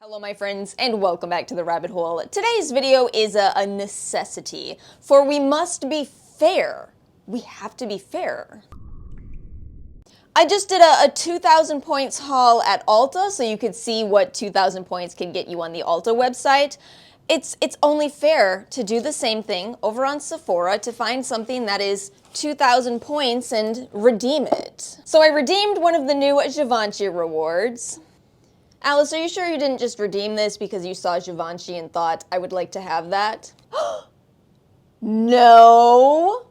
Hello my friends and welcome back to the rabbit hole. Today's video is a necessity, for we must be fair. We have to be fair. I just did a 2,000 points haul at Ulta so you could see what 2,000 points can get you on the Ulta website. It's only fair to do the same thing over on Sephora to find something that is 2,000 points and redeem it. So I redeemed one of the new Givenchy rewards. Alice, are you sure you didn't just redeem this because you saw Givenchy and thought, I would like to have that? No.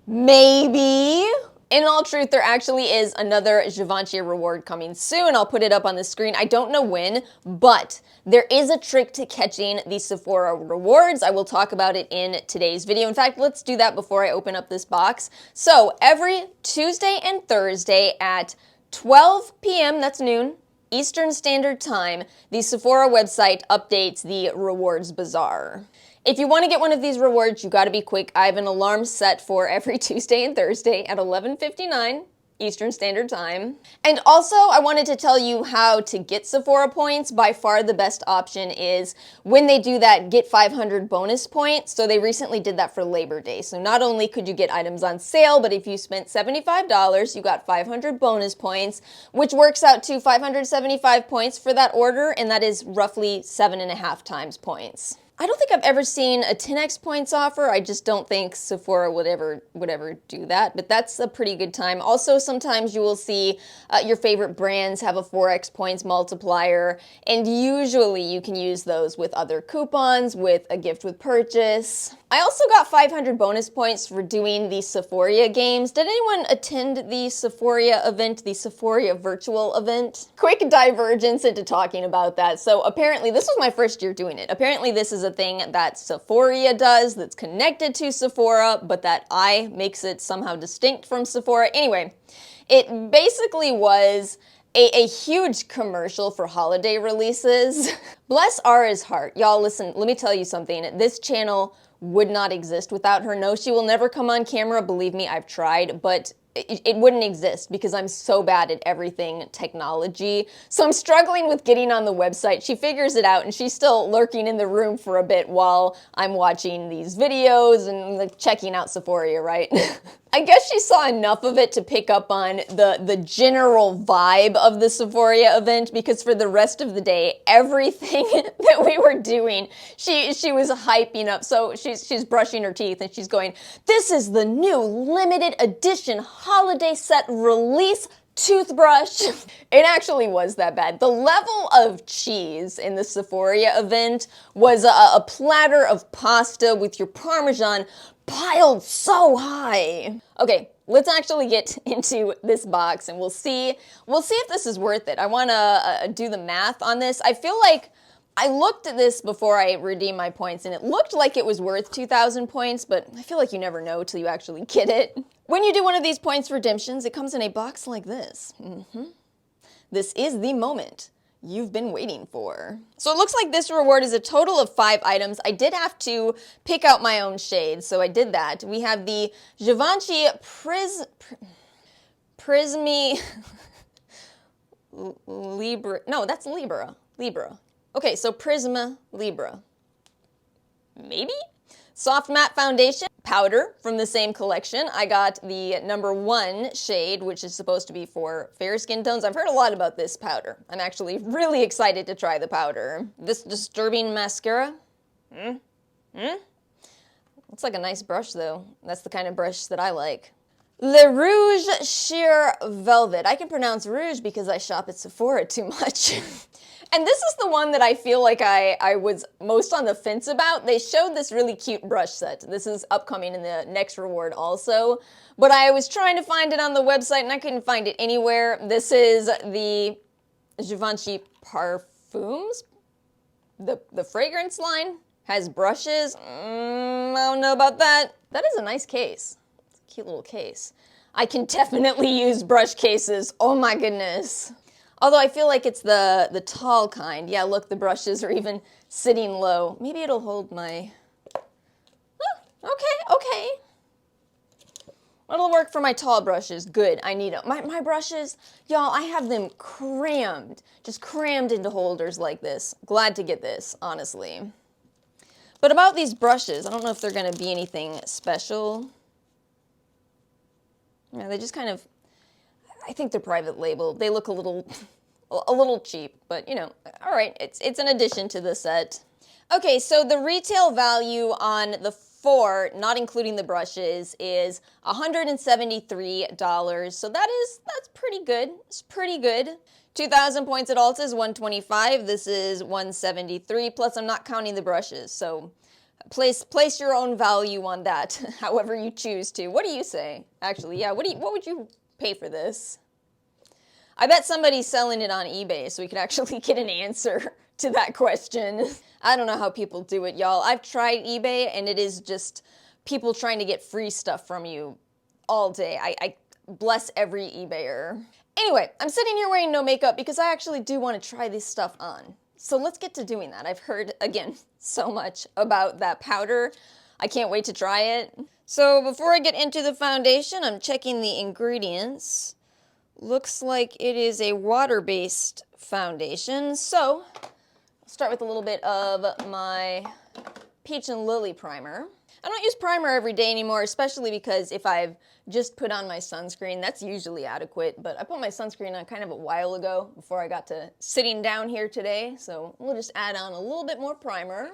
Maybe. In all truth, there actually is another Givenchy reward coming soon. I'll put it up on the screen. I don't know when, but there is a trick to catching the Sephora rewards. I will talk about it in today's video. In fact, let's do that before I open up this box. So every Tuesday and Thursday at 12 p.m., that's noon, Eastern Standard Time, the Sephora website updates the rewards bazaar. If you want to get one of these rewards, you gotta be quick. I have an alarm set for every Tuesday and Thursday at 11:59 Eastern Standard Time. And also, I wanted to tell you how to get Sephora points. By far the best option is when they do that get 500 bonus points. So they recently did that for Labor Day. So not only could you get items on sale, but if you spent $75, you got 500 bonus points, which works out to 575 points for that order, and that is roughly 7.5 times points. I don't think I've ever seen a 10x points offer. I just don't think Sephora would ever do that, but that's a pretty good time. Also, sometimes you will see your favorite brands have a 4x points multiplier, and usually you can use those with other coupons, with a gift with purchase. I also got 500 bonus points for doing the Sephora games. Did anyone attend the Sephora event, the Sephora virtual event? Quick divergence into talking about that. So apparently, this was my first year doing it. Apparently this is a thing that Sephora does that's connected to Sephora, but that makes it somehow distinct from Sephora. Anyway, it basically was a huge commercial for holiday releases. Bless Ara's heart. Y'all, listen, let me tell you something. This channel would not exist without her. No, she will never come on camera. Believe me, I've tried, but it wouldn't exist because I'm so bad at everything technology. So I'm struggling with getting on the website. She figures it out and she's still lurking in the room for a bit while I'm watching these videos and like checking out Sephora, right? I guess she saw enough of it to pick up on the general vibe of the Sephora event, because for the rest of the day, everything that we were doing, she was hyping up. So she's brushing her teeth and she's going, "This is the new limited edition holiday set release toothbrush." It actually was that bad. The level of cheese in the Sephora event was a platter of pasta with your Parmesan piled so high. Okay, let's actually get into this box and we'll see if this is worth it. I want to do the math on this. I feel like I looked at this before I redeemed my points and it looked like it was worth 2,000 points, but I feel like you never know till you actually get it. When you do one of these points redemptions, it comes in a box like this. This is the moment you've been waiting for. So it looks like this reward is a total of 5 items. I did have to pick out my own shade, so I did that. We have the Givenchy Prisme Libre. No, that's Libre. Okay, so Prisme Libre. Maybe? Soft matte foundation powder from the same collection. I got the number 1 shade, which is supposed to be for fair skin tones. I've heard a lot about this powder. I'm actually really excited to try the powder. This Disturbing mascara. Looks like a nice brush though. That's the kind of brush that I like. Le Rouge Sheer Velvet. I can pronounce Rouge because I shop at Sephora too much. And this is the one that I feel like I was most on the fence about. They showed this really cute brush set. This is upcoming in the next reward also. But I was trying to find it on the website and I couldn't find it anywhere. This is the Givenchy Parfums. The fragrance line has brushes. I don't know about that. That is a nice case. It's a cute little case. I can definitely use brush cases. Oh my goodness. Although I feel like it's the tall kind. Yeah, look, the brushes are even sitting low. Maybe it'll hold my... Oh, okay. It'll work for my tall brushes. Good, I need them. My brushes, y'all, I have them crammed, just crammed into holders like this. Glad to get this, honestly. But about these brushes, I don't know if they're gonna be anything special. Yeah, they just kind of, I think they're private label. They look a little cheap, but you know, all right, it's an addition to the set. Okay, so the retail value on the 4, not including the brushes, is $173. So that's pretty good. It's pretty good. 2,000 points at Ulta is 125. This is 173. Plus, I'm not counting the brushes. So place your own value on that, however you choose to. What do you say? Actually, yeah. What would you pay for this? I bet somebody's selling it on eBay, so we could actually get an answer to that question. I don't know how people do it, y'all. I've tried eBay, and it is just people trying to get free stuff from you all day. I bless every eBayer. Anyway, I'm sitting here wearing no makeup because I actually do want to try this stuff on. So let's get to doing that. I've heard, again, so much about that powder. I can't wait to try it. So before I get into the foundation, I'm checking the ingredients. Looks like it is a water-based foundation. So I'll start with a little bit of my Peach and Lily primer. I don't use primer every day anymore, especially because if I've just put on my sunscreen, that's usually adequate, but I put my sunscreen on kind of a while ago before I got to sitting down here today, so we'll just add on a little bit more primer.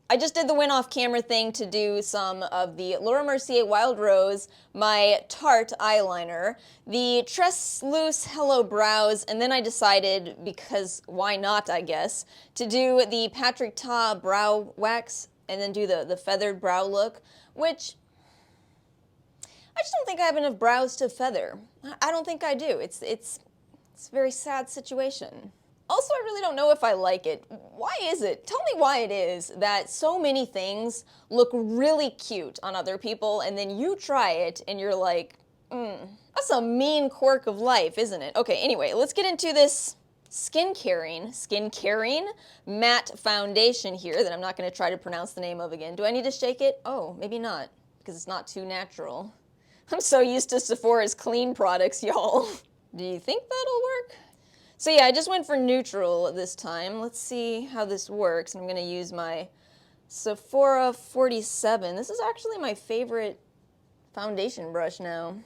I just did the win off camera thing to do some of the Laura Mercier Wild Rose, my Tarte eyeliner, the Tress Loose Hello Brows, and then I decided, because why not, I guess, to do the Patrick Ta Brow Wax, and then do the feathered brow look, which I just don't think I have enough brows to feather. I don't think I do. It's a very sad situation. Also, I really don't know if I like it. Why is it? Tell me why it is that so many things look really cute on other people, and then you try it and you're like, that's a mean quirk of life, isn't it? Okay, anyway, let's get into this skin caring matte foundation here that I'm not going to try to pronounce the name of again. Do I need to shake it? Oh, maybe not, because it's not too natural. I'm so used to Sephora's clean products, y'all. Do you think that'll work? So yeah, I just went for neutral this time. Let's see how this works. I'm going to use my Sephora 47. This is actually my favorite foundation brush now.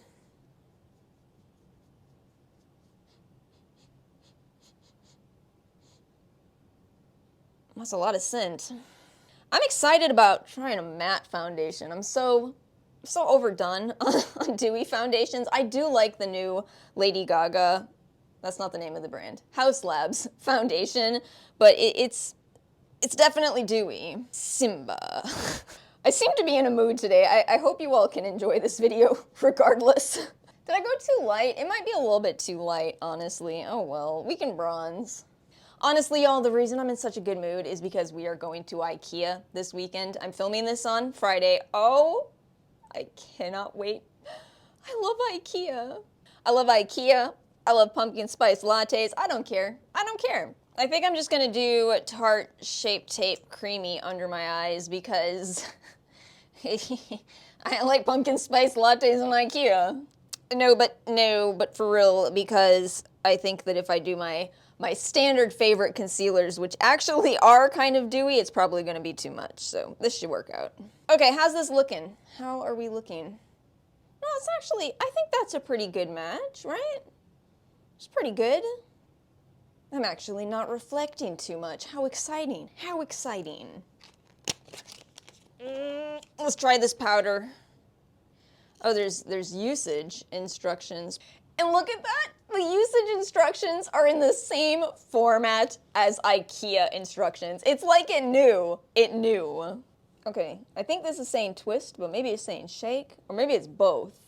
That's a lot of scent. I'm excited about trying a matte foundation. I'm so overdone on dewy foundations. I do like the new Lady Gaga, that's not the name of the brand, House Labs foundation, but it's definitely dewy. Simba. I seem to be in a mood today. I hope you all can enjoy this video regardless. Did I go too light? It might be a little bit too light, honestly. Oh well, we can bronze. Honestly, y'all, the reason I'm in such a good mood is because we are going to IKEA this weekend. I'm filming this on Friday. Oh, I cannot wait. I love IKEA. I love IKEA. I love pumpkin spice lattes. I don't care. I don't care. I think I'm just gonna do Tarte Shape Tape Creamy under my eyes because I like pumpkin spice lattes in IKEA. No, but for real, because I think that if I do my standard favorite concealers, which actually are kind of dewy, it's probably going to be too much, so this should work out. Okay, how's this looking? How are we looking? No, it's actually, I think that's a pretty good match, right? It's pretty good. I'm actually not reflecting too much. How exciting, how exciting. Let's try this powder. Oh, there's usage instructions. And look at that! The usage instructions are in the same format as IKEA instructions. It's like it knew. It knew. Okay, I think this is saying twist, but maybe it's saying shake, or maybe it's both.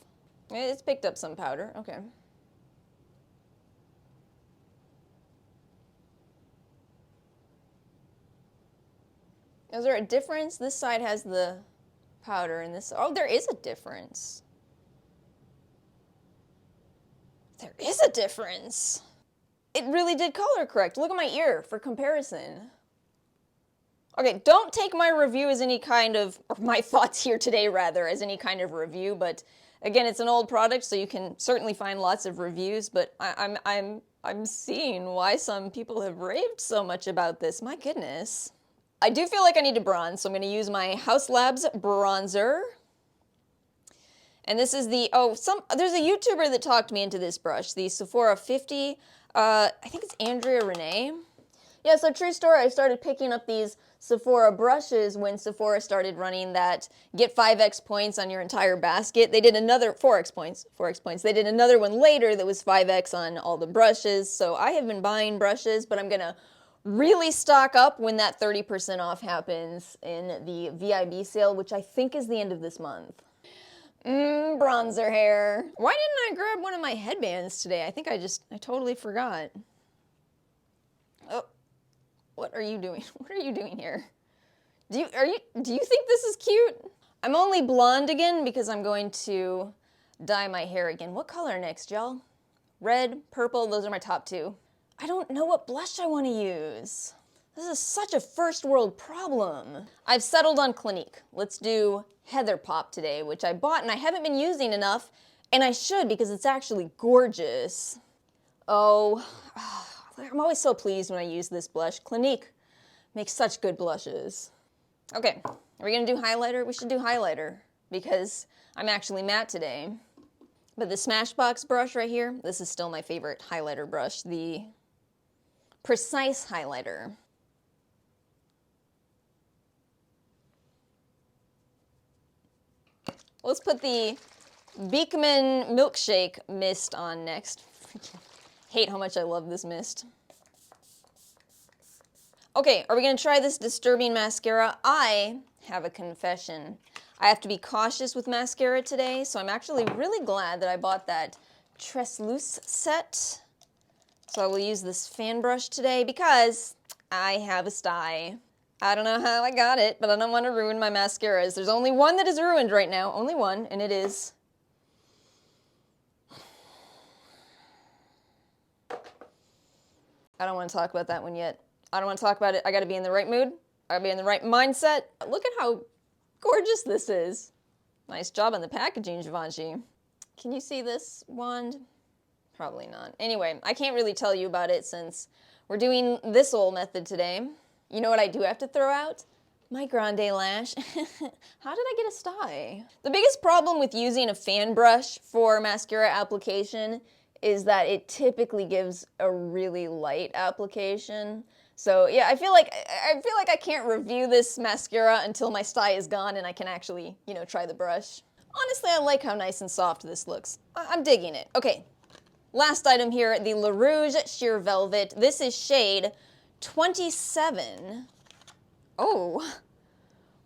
It's picked up some powder, okay. Is there a difference? This side has the powder and this, oh, there is a difference. There is a difference. It really did color correct. Look at my ear for comparison. Okay, don't take my review as any kind of, or my thoughts here today rather, as any kind of review, but Again, it's an old product, so you can certainly find lots of reviews, but I'm seeing why some people have raved so much about this. My goodness. I do feel like I need to bronze, so I'm going to use my Haus Labs bronzer. And this is the, there's a YouTuber that talked me into this brush, the Sephora 50, I think it's Andrea Renee. Yeah, so true story, I started picking up these Sephora brushes when Sephora started running that get 5x points on your entire basket. They did another, 4x points. They did another one later that was 5x on all the brushes. So I have been buying brushes, but I'm gonna really stock up when that 30% off happens in the VIB sale, which I think is the end of this month. Bronzer hair. Why didn't I grab one of my headbands today? I think I totally forgot. Oh, what are you doing? What are you doing here? Do you think this is cute? I'm only blonde again because I'm going to dye my hair again. What color next, y'all? Red, purple, those are my top two. I don't know what blush I want to use. This is such a first world problem. I've settled on Clinique. Let's do Heather Pop today, which I bought and I haven't been using enough, and I should because it's actually gorgeous. Oh, I'm always so pleased when I use this blush. Clinique makes such good blushes. Okay, are we gonna do highlighter? We should do highlighter because I'm actually matte today. But the Smashbox brush right here, this is still my favorite highlighter brush, the Precise highlighter. Let's put the Beekman Milkshake mist on next. Hate how much I love this mist. Okay, are we gonna try this Disturbing mascara? I have a confession. I have to be cautious with mascara today, so I'm actually really glad that I bought that Treslousse set. So I will use this fan brush today because I have a sty. I don't know how I got it, but I don't want to ruin my mascaras. There's only one that is ruined right now, only one, and it is I don't want to talk about that one yet. I don't want to talk about it. I got to be in the right mood. I got to be in the right mindset. Look at how gorgeous this is. Nice job on the packaging, Givenchy. Can you see this wand? Probably not. Anyway, I can't really tell you about it since we're doing this old method today. You know what I do have to throw out? My grande lash. How did I get a sty? The biggest problem with using a fan brush for mascara application is that it typically gives a really light application. So yeah, I feel like I can't review this mascara until my sty is gone and I can actually, try the brush. Honestly, I like how nice and soft this looks. I'm digging it. Okay, last item here, the Rouge Sheer Velvet. This is shade 27. Oh,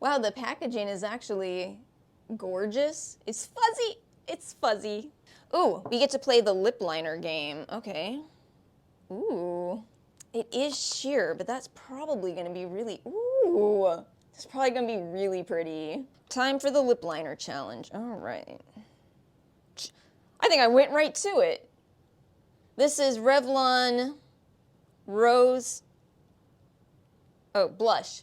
wow, the packaging is actually gorgeous. It's fuzzy. It's fuzzy. Ooh, we get to play the lip liner game. Okay. Ooh, it is sheer, but that's probably gonna be really, ooh, it's probably gonna be really pretty. Time for the lip liner challenge. All right. I think I went right to it. This is Revlon Rose. Oh, blush.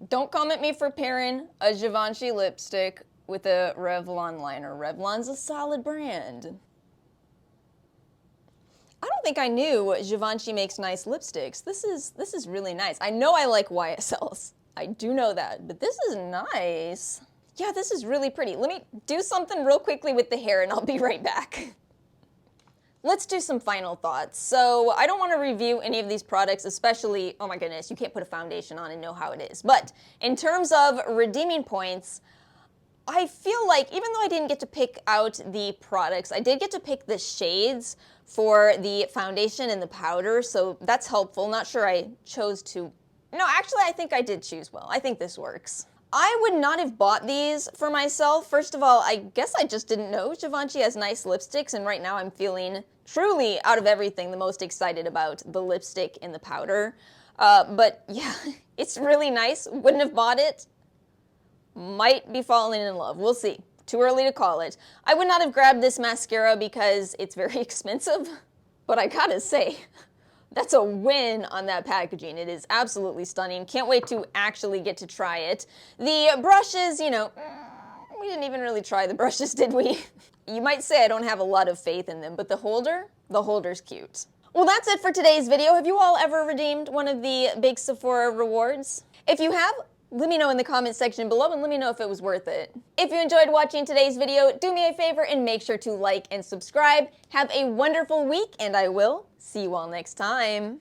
Don't come at me for pairing a Givenchy lipstick with a Revlon liner. Revlon's a solid brand. I don't think I knew Givenchy makes nice lipsticks. This is really nice. I know I like YSLs. I do know that, but this is nice. Yeah, this is really pretty. Let me do something real quickly with the hair and I'll be right back. Let's do some final thoughts. So I don't want to review any of these products, especially, oh my goodness, you can't put a foundation on and know how it is. But in terms of redeeming points, I feel like even though I didn't get to pick out the products, I did get to pick the shades for the foundation and the powder, so that's helpful. Not sure I chose to, no, actually I think I did choose well. I think this works. I would not have bought these for myself. First of all, I guess I just didn't know Givenchy has nice lipsticks, and right now I'm feeling truly, out of everything, the most excited about the lipstick and the powder. But yeah, it's really nice. Wouldn't have bought it. Might be falling in love. We'll see. Too early to call it. I would not have grabbed this mascara because it's very expensive, but I gotta say, that's a win on that packaging. It is absolutely stunning. Can't wait to actually get to try it. The brushes, We didn't even really try the brushes, did we? You might say I don't have a lot of faith in them, but the holder's cute. Well, that's it for today's video. Have you all ever redeemed one of the big Sephora rewards? If you have, let me know in the comment section below and let me know if it was worth it. If you enjoyed watching today's video, do me a favor and make sure to like and subscribe. Have a wonderful week, and I will see you all next time.